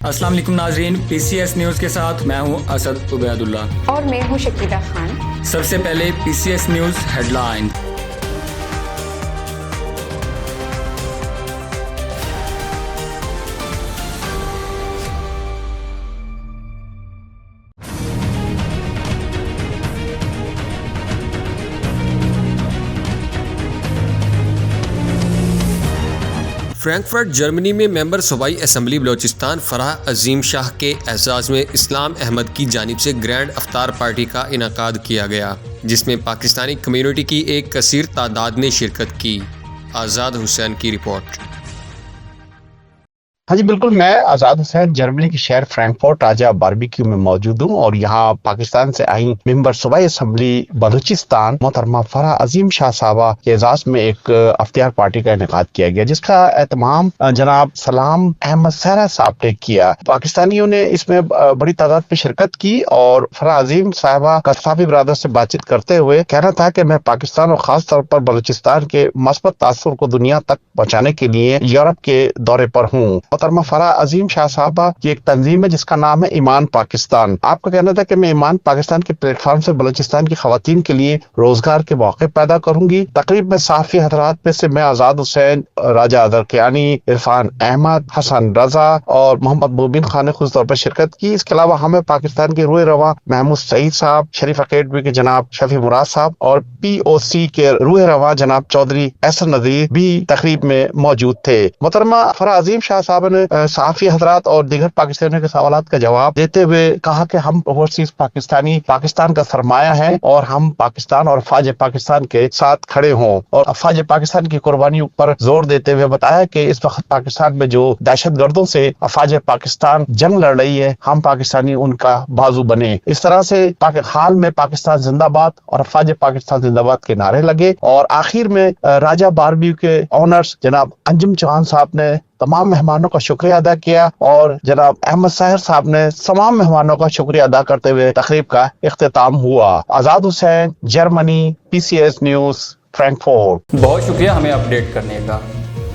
السلام علیکم ناظرین، پی سی ایس نیوز کے ساتھ میں ہوں اسد عبید اللہ اور میں ہوں شکیلہ خان۔ سب سے پہلے P C S news headline. Frankfurt Germany میں ممبر صوبائی اسمبلی بلوچستان فرح عظیم شاہ کے اعزاز میں اسلام احمد کی جانب سے گرینڈ افطار پارٹی کا انعقاد کیا گیا، جس میں پاکستانی کمیونٹی کی ایک کثیر تعداد نے شرکت کی۔ آزاد حسین کی رپورٹ۔ ہاں جی بالکل، میں آزاد حسین جرمنی کے شہر فرینکفرٹ راجہ باربیکیو میں موجود ہوں اور یہاں پاکستان سے آئی ممبر صوبائی اسمبلی بلوچستان محترمہ فرح عظیم شاہ صاحبہ کے اعزاز میں ایک افطار پارٹی کا انعقاد کیا گیا، جس کا اہتمام جناب سلام احمد صحرا صاحب نے کیا۔ پاکستانیوں نے اس میں بڑی تعداد میں شرکت کی اور فرح عظیم صاحبہ قذافی برادر سے بات چیت کرتے ہوئے کہنا تھا کہ میں پاکستان اور خاص طور پر بلوچستان کے مثبت تاثر کو دنیا تک پہنچانے کے لیے یورپ کے دورے پر ہوں۔ محترمہ فرح عظیم شاہ صاحبہ کی ایک تنظیم ہے جس کا نام ہے ایمان پاکستان۔ آپ کا کہنا تھا کہ میں ایمان پاکستان کے پلیٹ فارم سے بلوچستان کی خواتین کے لیے روزگار کے موقع پیدا کروں گی۔ تقریب میں صحافی حضرات میں سے میں آزاد حسین، راجہ ادرکیانی، عرفان احمد، حسن رضا اور محمد مبین خان نے خصوصی طور پر شرکت کی۔ اس کے علاوہ ہمیں پاکستان کے روح رواں محمود سعید صاحب، شریف اکیڈمی کے جناب شفیع مراد صاحب اور پی او سی کے روح رواں جناب چودھری احسن نذیر بھی تقریب میں موجود تھے۔ محترمہ فرح عظیم شاہ صاحب نے صحافی حضرات اور دیگر پاکستانیوں کے سوالات کا جواب دیتے ہوئے کہا کہ ہم اوورسیز پاکستانی پاکستان کا سرمایہ ہیں اور ہم پاکستان اور افواج پاکستان کے ساتھ کھڑے ہوں، اور افواج پاکستان کی قربانیوں پر زور دیتے ہوئے بتایا کہ اس وقت پاکستان میں جو دہشت گردوں سے افواج پاکستان جنگ لڑ رہی ہے، ہم پاکستانی ان کا بازو بنے۔ اس طرح سے حال میں پاکستان زندہ باد اور افواج پاکستان زندہ باد کے نعرے لگے، اور آخر میں راجہ باربیکیو کے آنرز جناب انجم چوہان صاحب نے تمام مہمانوں کا شکریہ ادا کیا اور جناب احمد صاحر صاحب نے تمام مہمانوں کا شکریہ ادا کرتے ہوئے تقریب کا اختتام ہوا۔ آزاد حسین، جرمنی، پی سی ایس نیوز، فرینکفرٹ۔ بہت شکریہ ہمیں اپڈیٹ کرنے کا۔